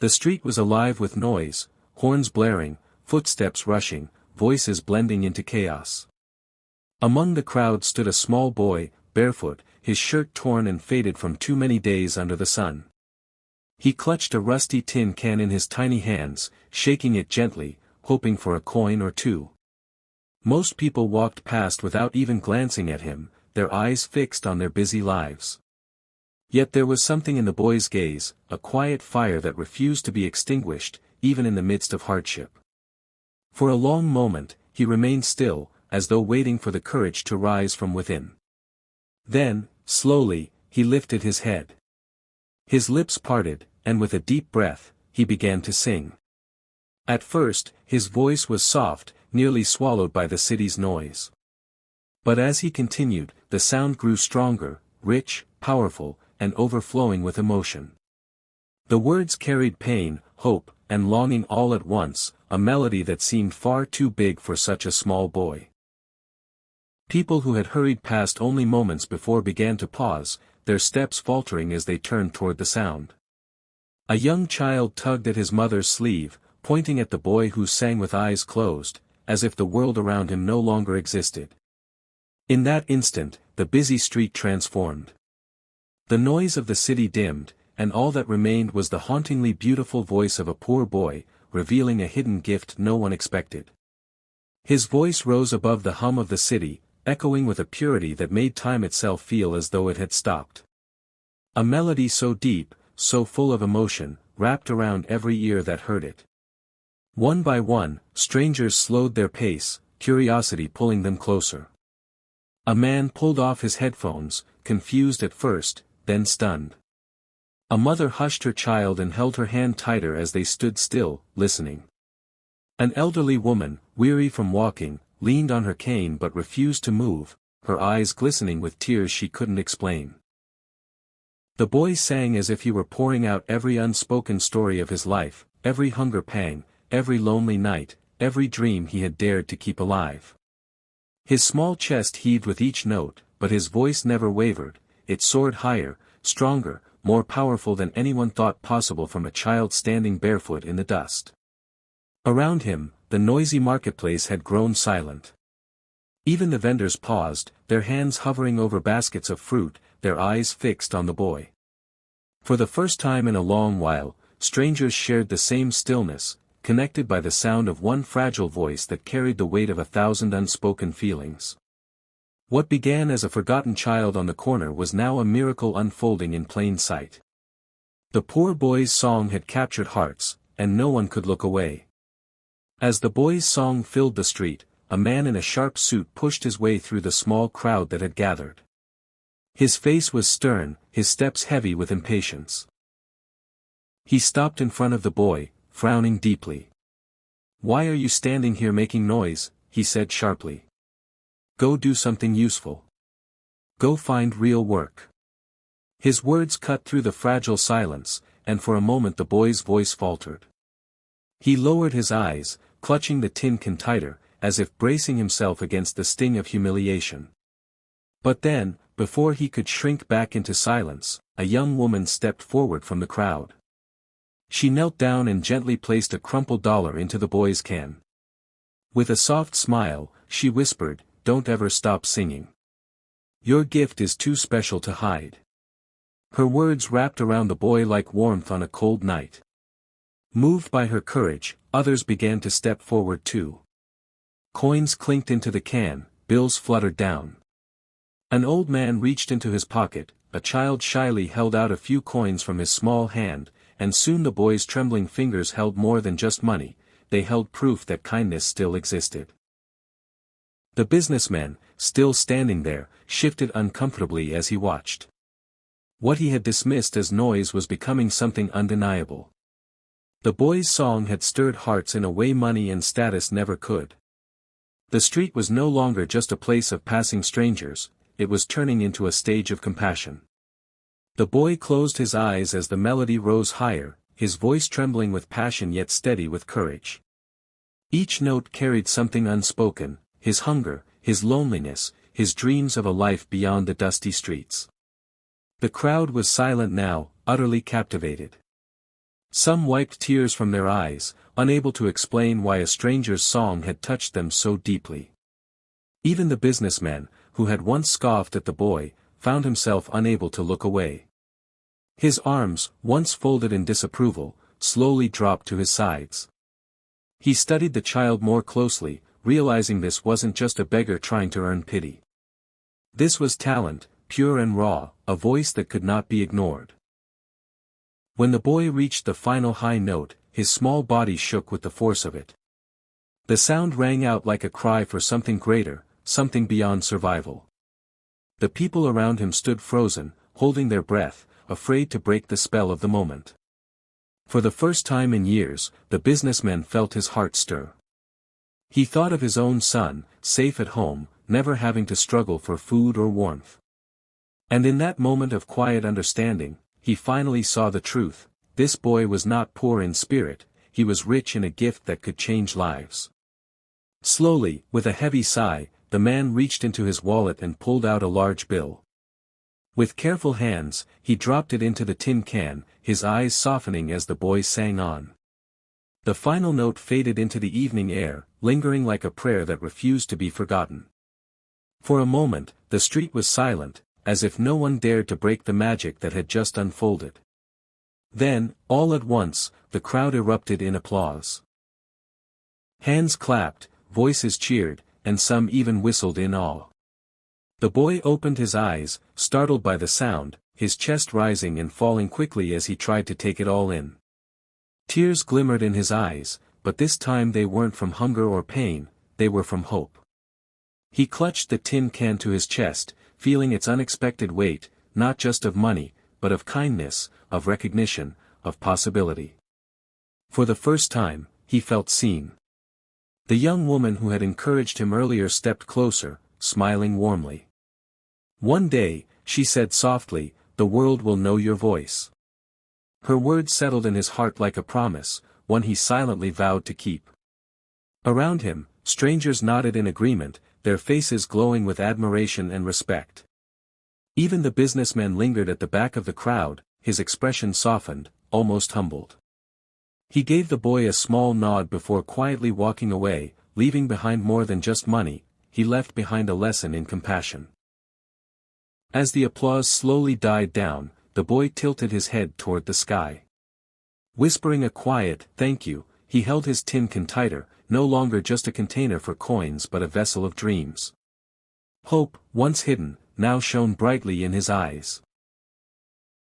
The street was alive with noise, horns blaring, footsteps rushing, voices blending into chaos. Among the crowd stood a small boy, barefoot, his shirt torn and faded from too many days under the sun. He clutched a rusty tin can in his tiny hands, shaking it gently, hoping for a coin or two. Most people walked past without even glancing at him, their eyes fixed on their busy lives. Yet there was something in the boy's gaze, a quiet fire that refused to be extinguished, even in the midst of hardship. For a long moment, he remained still, as though waiting for the courage to rise from within. Then, slowly, he lifted his head. His lips parted, and with a deep breath, he began to sing. At first, his voice was soft, nearly swallowed by the city's noise. But as he continued, the sound grew stronger, rich, powerful, and overflowing with emotion. The words carried pain, hope, and longing all at once, a melody that seemed far too big for such a small boy. People who had hurried past only moments before began to pause, their steps faltering as they turned toward the sound. A young child tugged at his mother's sleeve, pointing at the boy who sang with eyes closed, as if the world around him no longer existed. In that instant, the busy street transformed. The noise of the city dimmed, and all that remained was the hauntingly beautiful voice of a poor boy, revealing a hidden gift no one expected. His voice rose above the hum of the city, echoing with a purity that made time itself feel as though it had stopped. A melody so deep, so full of emotion, wrapped around every ear that heard it. One by one, strangers slowed their pace, curiosity pulling them closer. A man pulled off his headphones, confused at first, then stunned. A mother hushed her child and held her hand tighter as they stood still, listening. An elderly woman, weary from walking, leaned on her cane but refused to move, her eyes glistening with tears she couldn't explain. The boy sang as if he were pouring out every unspoken story of his life, every hunger pang, every lonely night, every dream he had dared to keep alive. His small chest heaved with each note, but his voice never wavered, it soared higher, stronger, more powerful than anyone thought possible from a child standing barefoot in the dust. Around him, the noisy marketplace had grown silent. Even the vendors paused, their hands hovering over baskets of fruit, their eyes fixed on the boy. For the first time in a long while, strangers shared the same stillness, connected by the sound of one fragile voice that carried the weight of 1,000 unspoken feelings. What began as a forgotten child on the corner was now a miracle unfolding in plain sight. The poor boy's song had captured hearts, and no one could look away. As the boy's song filled the street, a man in a sharp suit pushed his way through the small crowd that had gathered. His face was stern, his steps heavy with impatience. He stopped in front of the boy, frowning deeply. "Why are you standing here making noise?" he said sharply. "Go do something useful. Go find real work." His words cut through the fragile silence, and for a moment the boy's voice faltered. He lowered his eyes, clutching the tin can tighter, as if bracing himself against the sting of humiliation. But then, before he could shrink back into silence, a young woman stepped forward from the crowd. She knelt down and gently placed a crumpled dollar into the boy's can. With a soft smile, she whispered, "Don't ever stop singing. Your gift is too special to hide." Her words wrapped around the boy like warmth on a cold night. Moved by her courage, others began to step forward too. Coins clinked into the can, bills fluttered down. An old man reached into his pocket, a child shyly held out a few coins from his small hand, and soon the boy's trembling fingers held more than just money, they held proof that kindness still existed. The businessman, still standing there, shifted uncomfortably as he watched. What he had dismissed as noise was becoming something undeniable. The boy's song had stirred hearts in a way money and status never could. The street was no longer just a place of passing strangers, it was turning into a stage of compassion. The boy closed his eyes as the melody rose higher, his voice trembling with passion yet steady with courage. Each note carried something unspoken, his hunger, his loneliness, his dreams of a life beyond the dusty streets. The crowd was silent now, utterly captivated. Some wiped tears from their eyes, unable to explain why a stranger's song had touched them so deeply. Even the businessman, who had once scoffed at the boy, found himself unable to look away. His arms, once folded in disapproval, slowly dropped to his sides. He studied the child more closely, realizing this wasn't just a beggar trying to earn pity. This was talent, pure and raw, a voice that could not be ignored. When the boy reached the final high note, his small body shook with the force of it. The sound rang out like a cry for something greater, something beyond survival. The people around him stood frozen, holding their breath, afraid to break the spell of the moment. For the first time in years, the businessman felt his heart stir. He thought of his own son, safe at home, never having to struggle for food or warmth. And in that moment of quiet understanding, he finally saw the truth: this boy was not poor in spirit, he was rich in a gift that could change lives. Slowly, with a heavy sigh, the man reached into his wallet and pulled out a large bill. With careful hands, he dropped it into the tin can, his eyes softening as the boy sang on. The final note faded into the evening air, lingering like a prayer that refused to be forgotten. For a moment, the street was silent, as if no one dared to break the magic that had just unfolded. Then, all at once, the crowd erupted in applause. Hands clapped, voices cheered, and some even whistled in awe. The boy opened his eyes, startled by the sound, his chest rising and falling quickly as he tried to take it all in. Tears glimmered in his eyes, but this time they weren't from hunger or pain, they were from hope. He clutched the tin can to his chest, feeling its unexpected weight, not just of money, but of kindness, of recognition, of possibility. For the first time, he felt seen. The young woman who had encouraged him earlier stepped closer, smiling warmly. "One day," she said softly, "the world will know your voice." Her words settled in his heart like a promise, one he silently vowed to keep. Around him, strangers nodded in agreement, their faces glowing with admiration and respect. Even the businessman lingered at the back of the crowd, his expression softened, almost humbled. He gave the boy a small nod before quietly walking away, leaving behind more than just money. He left behind a lesson in compassion. As the applause slowly died down, the boy tilted his head toward the sky. Whispering a quiet "thank you," he held his tin can tighter, no longer just a container for coins but a vessel of dreams. Hope, once hidden, now shone brightly in his eyes.